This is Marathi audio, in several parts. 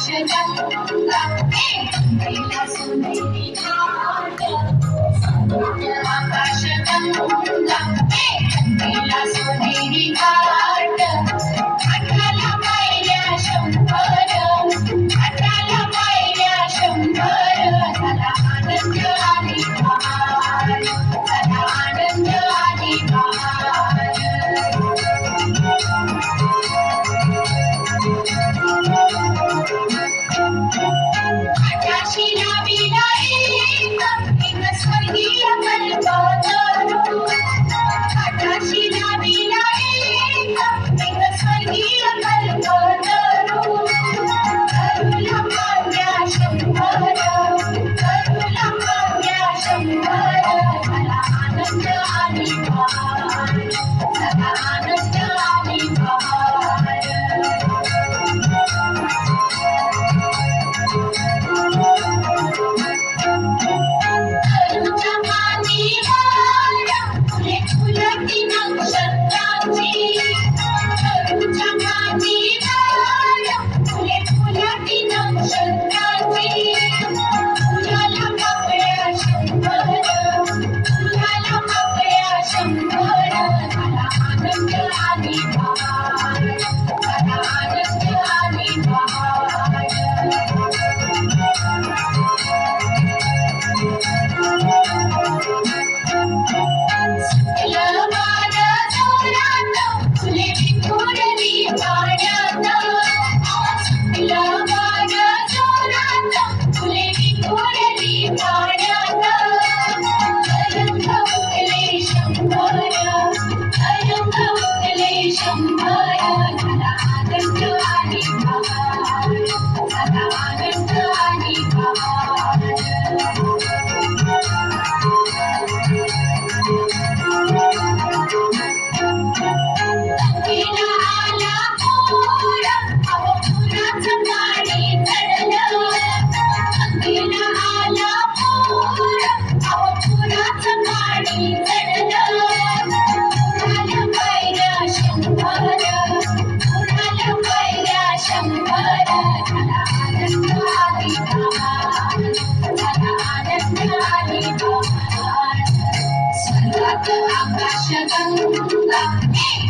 आकाशगंगा गंगेला सोनेरी घाट आकाशगंगा गंगेला सोनेरी घाट अठराला पायऱ्या शंभर अठराला पायऱ्या शंभर झाला आनंद आणि बहार झाला आनंद आणि बहार आकाशीला विना एक स्वर्गीय कल्पतरू आकाशीला विना एक स्वर्गीय कल्पतरू करुला पाव्या शंभर करुला पाव्या शंभर झाला आनंद आणि बहार झाला आनंद आणि बहार आकाशगंगा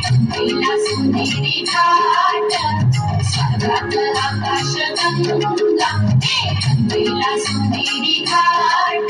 गंगेला सोनेरी घाट स्वर्गात आकाशगंगा गंगेला सोनेरी घाट